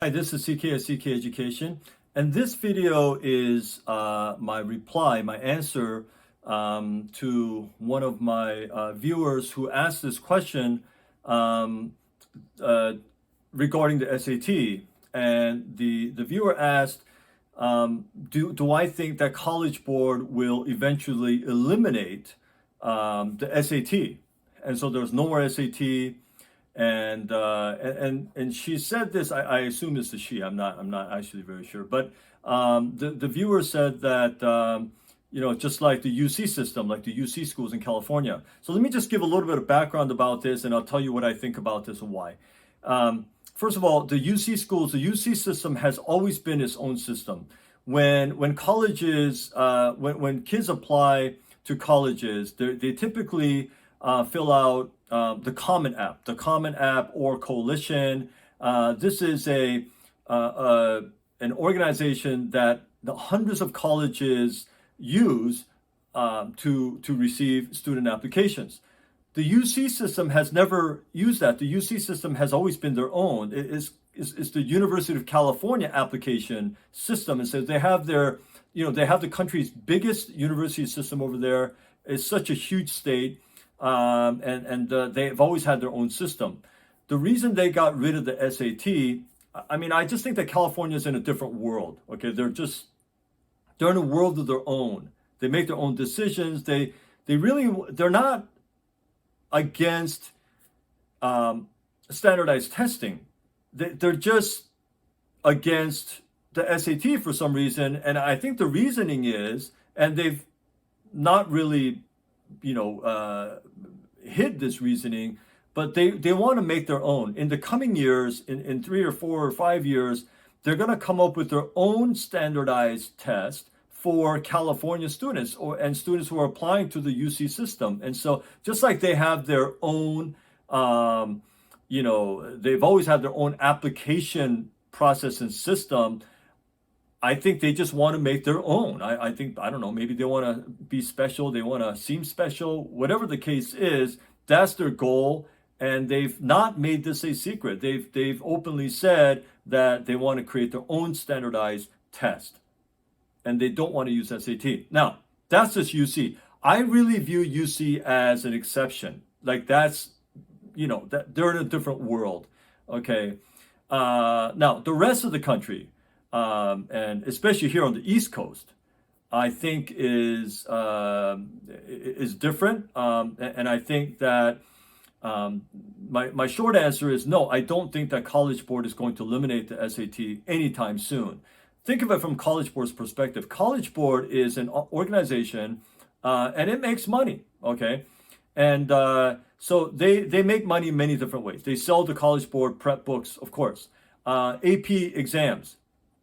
Hi, this is CK at CK Education, and this video is my answer to one of my viewers who asked this question um, uh, regarding the SAT. And the viewer asked, do I think that College Board will eventually eliminate the SAT? And so there's no more SAT. And she said this. I assume it's a she. I'm not actually very sure. But the viewer said that just like the UC system, like the UC schools in California. So let me just give a little bit of background about this, and I'll tell you what I think about this and why. First of all, the UC schools, the UC system has always been its own system. When colleges, when kids apply to colleges, they typically fill out the Common App or Coalition. This is an organization that the hundreds of colleges use to receive student applications. The UC system has never used that. The UC system has always been their own. It's the University of California application system, and so they have they have the country's biggest university system over there. It's such a huge state. They've always had their own system. The reason they got rid of the SAT, I just think that California is in a different world. Okay, they're in a world of their own. They make their own decisions. They're not against standardized testing. They're just against the SAT for some reason, and I think the reasoning is, and they've not really hid this reasoning, but they want to make their own. In the coming years, in 3 or 4 or 5 years, they're going to come up with their own standardized test for California students and students who are applying to the UC system. And so just like they have their own, they've always had their own application process and system, I think they just want to make their own. I think, I don't know, maybe they want to be special, they want to seem special, whatever the case is, that's their goal. And they've not made this a secret. They've openly said that they want to create their own standardized test. And they don't want to use SAT. Now, that's just UC. I really view UC as an exception. Like that they're in a different world. Okay. Now, the rest of the country, and especially here on the East Coast, I think is different, and I think that my short answer is no. I don't think that College Board is going to eliminate the SAT anytime soon. Think of it from College Board's perspective. College Board is an organization, and it makes money. Okay, and so they make money in many different ways. They sell the College Board prep books, of course. AP exams.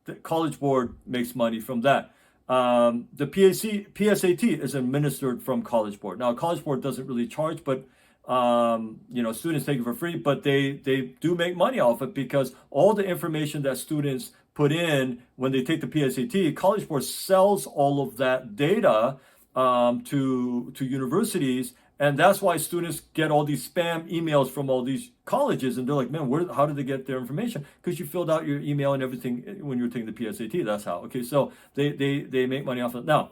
The College Board makes money from that. The PSAT is administered from College Board. Now, College Board doesn't really charge, but students take it for free, but they do make money off it because all the information that students put in when they take the PSAT, College Board sells all of that data to universities. And that's why students get all these spam emails from all these colleges, and they're like, "Man, how did they get their information?" Because you filled out your email and everything when you were taking the PSAT. That's how. Okay, so they make money off of it. Now,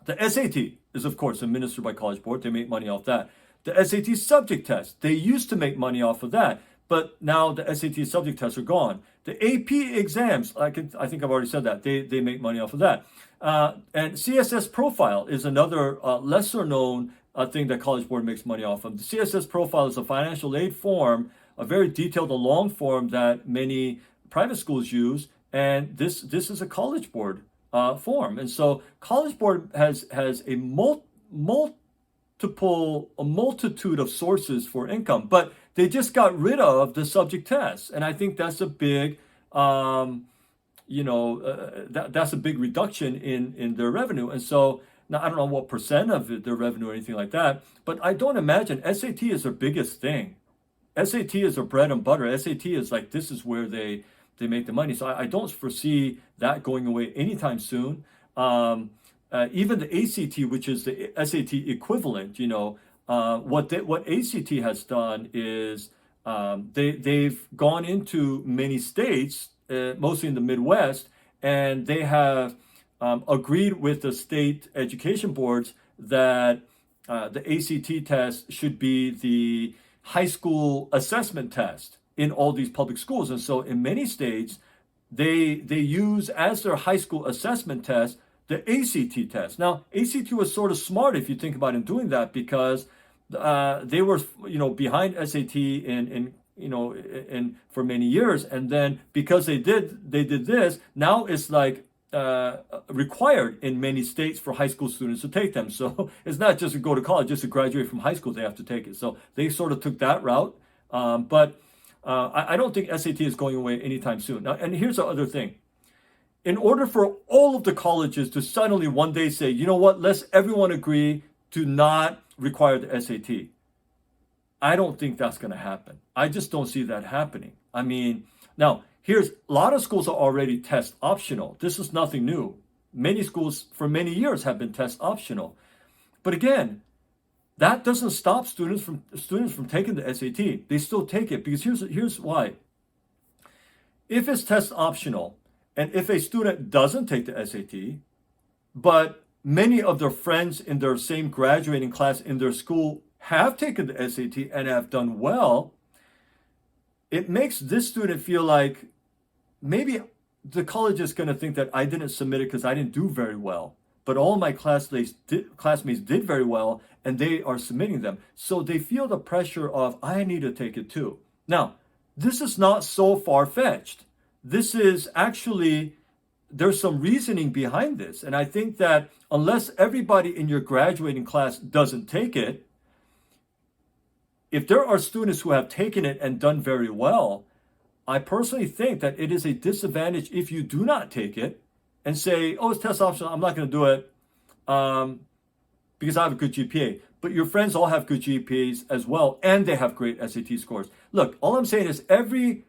the SAT is of course administered by College Board. They make money off that. The SAT subject test, they used to make money off of that, but now the SAT subject tests are gone. The AP exams, I think I've already said that they make money off of that. And CSS profile is another lesser known thing that College Board makes money off of. The CSS profile is a financial aid form, a very detailed and long form that many private schools use, and this is a College Board form. And so College Board has a multitude of sources for income, but they just got rid of the subject tests, and I think that's a big that's a big reduction in their revenue. And so now I don't know what percent of their revenue or anything like that, but I don't imagine SAT is their biggest thing. SAT is their bread and butter. SAT is like, this is where they make the money. So I don't foresee that going away anytime soon. Even the ACT, which is the SAT equivalent, what ACT has done is they've gone into many states mostly in the Midwest, and they have agreed with the state education boards that the ACT test should be the high school assessment test in all these public schools. And so in many states, they use as their high school assessment test the ACT test. Now, ACT was sort of smart if you think about it doing that, because they were behind SAT in for many years, and then because they did this, now it's like required in many states for high school students to take them. So it's not just to go to college, just to graduate from high school, they have to take it. So they sort of took that route. But I don't think SAT is going away anytime soon. Now, and here's the other thing. In order for all of the colleges to suddenly one day say, you know what, let's everyone agree to not require the SAT, I don't think that's going to happen. I just don't see that happening. I mean, now, here's a lot of schools are already test optional. This is nothing new. Many schools for many years have been test optional. But again, that doesn't stop students from taking the SAT. They still take it, because here's why. If it's test optional, and if a student doesn't take the SAT, but many of their friends in their same graduating class in their school have taken the SAT and have done well, it makes this student feel like maybe the college is going to think that I didn't submit it because I didn't do very well, but all my classmates did very well, and they are submitting them. So they feel the pressure of, I need to take it too. Now, this is not so far-fetched. This is actually, there's some reasoning behind this. And I think that unless everybody in your graduating class doesn't take it, if there are students who have taken it and done very well, I personally think that it is a disadvantage if you do not take it and say, oh, it's test optional, I'm not going to do it because I have a good GPA. But your friends all have good GPAs as well, and they have great SAT scores. Look, all I'm saying is everything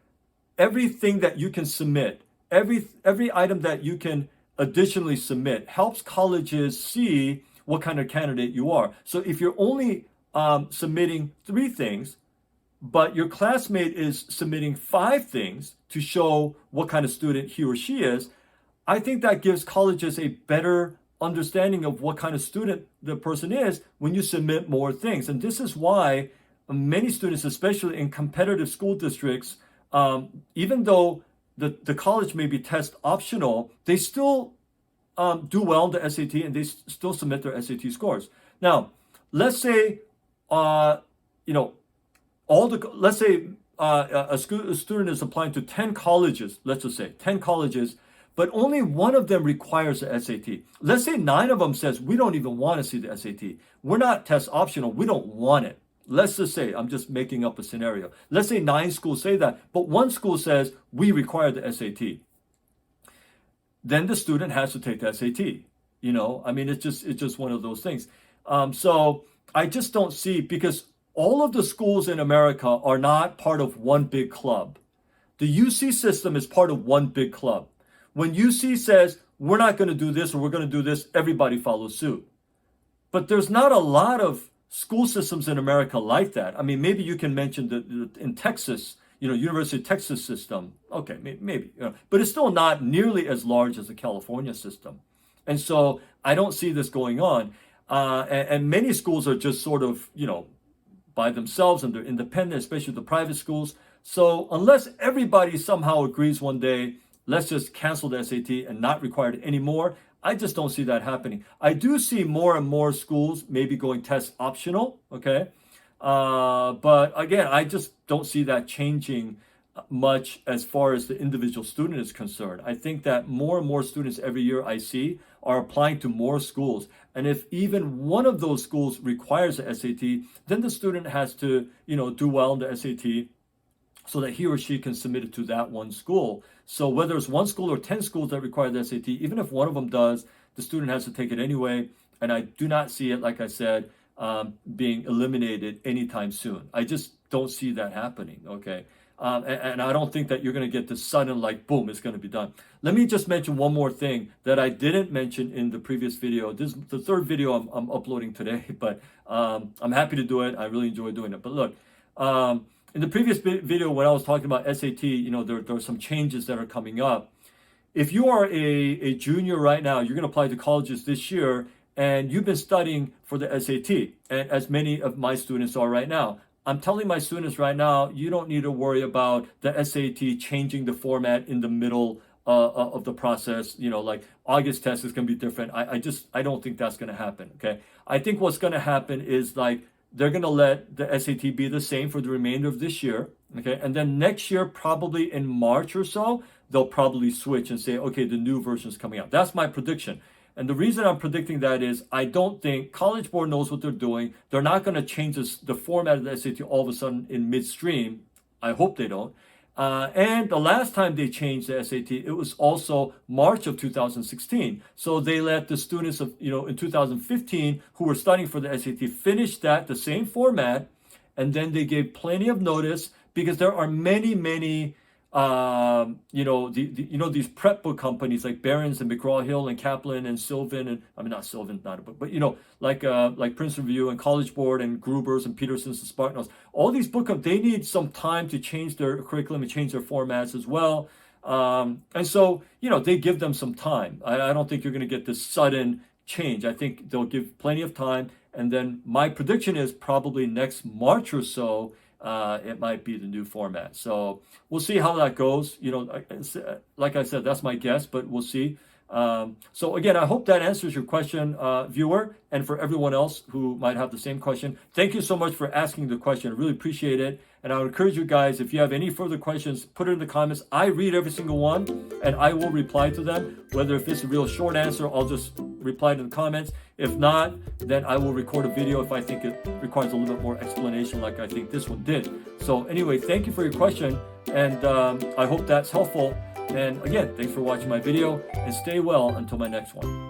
that you can submit, every item that you can additionally submit helps colleges see what kind of candidate you are. So if you're only submitting 3 things, but your classmate is submitting 5 things to show what kind of student he or she is, I think that gives colleges a better understanding of what kind of student the person is when you submit more things. And this is why many students, especially in competitive school districts, even though the college may be test optional, they still do well in the SAT, and they still submit their SAT scores. Now, let's say, let's say a student is applying to 10 colleges, let's just say 10 colleges, but only one of them requires the SAT. Let's say 9 of them says, we don't even want to see the SAT. We're not test optional. We don't want it. Let's just say, I'm just making up a scenario. Let's say 9 schools say that, but one school says, we require the SAT. Then the student has to take the SAT. I mean, it's just one of those things. So I just don't see, because all of the schools in America are not part of one big club. The UC system is part of one big club. When UC says, we're not going to do this or we're going to do this, everybody follows suit. But there's not a lot of school systems in America like that. I mean, maybe you can mention in Texas, University of Texas system. Okay, maybe. But it's still not nearly as large as the California system. And so I don't see this going on. And many schools are just sort of, by themselves, and they're independent, especially the private schools. So unless everybody somehow agrees one day, let's just cancel the SAT and not require it anymore, I just don't see that happening. I do see more and more schools maybe going test optional, okay? But again, I just don't see that changing much as far as the individual student is concerned. I think that more and more students every year I see are applying to more schools. And if even one of those schools requires the SAT, then the student has to, do well in the SAT so that he or she can submit it to that one school. So whether it's one school or 10 schools that require the SAT, even if one of them does, the student has to take it anyway. And I do not see it, like I said, being eliminated anytime soon. I just don't see that happening, okay? And I don't think that you're going to get this sudden, boom, it's going to be done. Let me just mention one more thing that I didn't mention in the previous video. This is the 3rd video I'm uploading today, but I'm happy to do it. I really enjoy doing it. But look, in the previous video when I was talking about SAT, there are some changes that are coming up. If you are a junior right now, you're going to apply to colleges this year, and you've been studying for the SAT, and as many of my students are right now. I'm telling my students right now, you don't need to worry about the SAT changing the format in the middle of the process. Like August test is going to be different. I don't think that's going to happen. Okay. I think what's going to happen is like they're going to let the SAT be the same for the remainder of this year. Okay. And then next year, probably in March or so, they'll probably switch and say, okay, the new version is coming out. That's my prediction. And the reason I'm predicting that is I don't think College Board knows what they're doing. They're not going to change the format of the SAT all of a sudden in midstream. I hope they don't. And the last time they changed the SAT, it was also March of 2016. So they let the students of, in 2015 who were studying for the SAT finish the same format. And then they gave plenty of notice because there are many, these prep book companies like Barron's and McGraw-Hill and Kaplan and Sylvan and not Sylvan, not a book, but like Princeton Review and College Board and Gruber's and Peterson's and Spartanos. All these book they need some time to change their curriculum and change their formats as well. And so they give them some time. I don't think you're going to get this sudden change. I think they'll give plenty of time, and then my prediction is probably next March or so. It might be the new format. So we'll see how that goes. Like I said, that's my guess, but we'll see. So again, I hope that answers your question, viewer, and for everyone else who might have the same question. Thank you so much for asking the question. I really appreciate it. And I would encourage you guys, if you have any further questions, put it in the comments. I read every single one and I will reply to them. Whether if it's a real short answer, I'll just reply to the comments. If not, then I will record a video if I think it requires a little bit more explanation like I think this one did. So anyway, thank you for your question, and I hope that's helpful. And again, thanks for watching my video, and stay well until my next one.